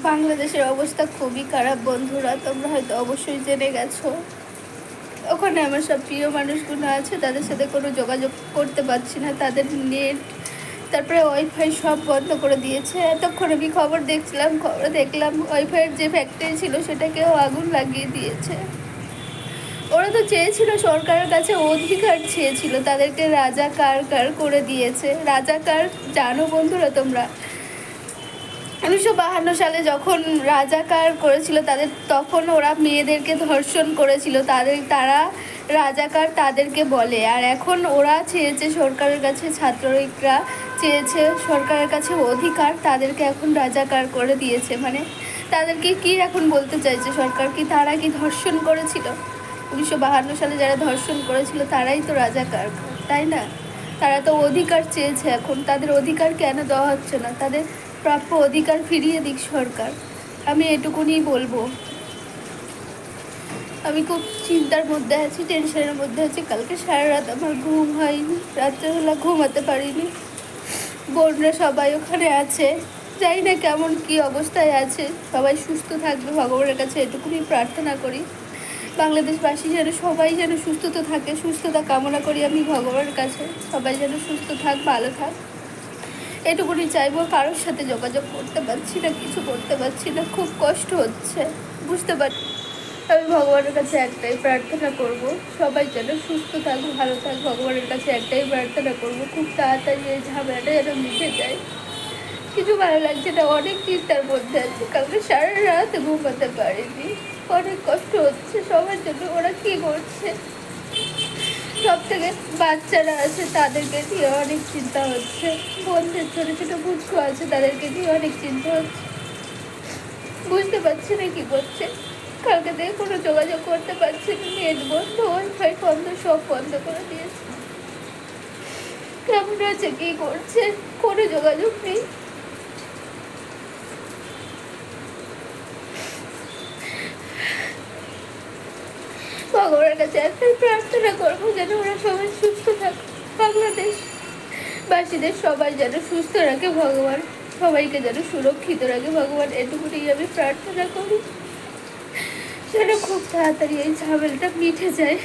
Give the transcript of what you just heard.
বাংলাদেশের অবস্থা খুবই খারাপ বন্ধুরা, তোমরা হয়তো অবশ্যই জেনে গেছো। ওখানে আমার সব প্রিয় মানুষগুলো আছে, তাদের সাথে কোনো যোগাযোগ করতে পারছি না। তাদের নেট, তারপরে ওয়াইফাই সব বন্ধ করে দিয়েছে। এতক্ষণ আমি খবর দেখলাম ওয়াইফাইয়ের যে ফ্যাক্টরি ছিল সেটাকেও আগুন লাগিয়ে দিয়েছে। ওরা তো চেয়েছিল, সরকারের কাছে অধিকার চেয়েছিল, তাদেরকে রাজাকার করে দিয়েছে। রাজাকার জানো বন্ধুরা তোমরা? 1952 সালে যখন রাজাকার করেছিল তাদের, তখন ওরা মেয়েদেরকে ধর্ষণ করেছিল, তারা রাজাকার তাদেরকে বলে। আর এখন ওরা চেয়েছে সরকারের কাছে, ছাত্রলীগরা চেয়েছে সরকারের কাছে অধিকার, তাদেরকে এখন রাজাকার করে দিয়েছে। মানে তাদেরকে কি এখন বলতে চাইছে সরকার? কি তারা কি ধর্ষণ করেছিল? 1952 সালে যারা ধর্ষণ করেছিল তারাই তো রাজাকার, তাই না? তারা তো অধিকার চেয়েছে, এখন তাদের অধিকার কেন দেওয়া হচ্ছে না? তাদের প্রাপ্য অধিকার ফিরিয়ে দিক সরকার। আমি এটুকুনি বলবো। আমি খুব চিন্তার মধ্যে আছি, টেনশনের মধ্যে আছি। কালকে সারা রাত আমার ঘুম হয়নি, রাত্রেবেলা ঘুমাতে পারিনি। বোনরা সবাই ওখানে আছে, জানি না কেমন কি অবস্থায় আছে। সবাই সুস্থ থাকবে ভগবানের কাছে এটুকুনি প্রার্থনা করি। বাংলাদেশবাসী যেন সবাই যেন সুস্থতা থাকে, সুস্থতা কামনা করি আমি ভগবানের কাছে। সবাই যেন সুস্থ থাক, ভালো থাক, এটুকুনি চাইবো। কারোর সাথে যোগাযোগ করতে পারছি না, কিছু করতে পারছি না, খুব কষ্ট হচ্ছে, বুঝতে পারছি। আমি ভগবানের কাছে একটাই প্রার্থনা করব, সবাই যেন সুস্থ থাক, ভালো থাক। ভগবানের কাছে একটাই প্রার্থনা করব, খুব তাড়াতাড়ি এই ঝামেলাটা যেন মিটে যায়। কিছু ভালো লাগছে না, অনেক চিন্তার মধ্যে আছে। কালকে সারা রাত ঘুমাতে পারিনি, অনেক কষ্ট হচ্ছে সবার জন্য। ওরা কি করছে? সব থেকে বাচ্চারা আছে, তাদেরকে দিয়ে অনেক চিন্তা হচ্ছে। বোনদের ছোটো ছোটো বুঝকো আছে, তাদেরকে দিয়ে অনেক চিন্তা হচ্ছে। বুঝতে পারছি না কি করছে। কালকে থেকে কোনো যোগাযোগ করতে পারছি না, নেট বন্ধ, ওয়াইফাই বন্ধ, সব বন্ধ করে দিয়েছে। কেমন আছে, কি করছে, কোনো যোগাযোগ নেই। ভগবানের কাছে একটাই প্রার্থনা করবো, যেন ওরা সবাই সুস্থ থাকে। বাংলাদেশবাসীদের সবাই যেন সুস্থ রাখে ভগবান, সবাইকে যেন সুরক্ষিত রাখে ভগবান, এটুকুনি আমি প্রার্থনা করি। যেন খুব তাড়াতাড়ি এই ঝামেলাটা মিটে যায়।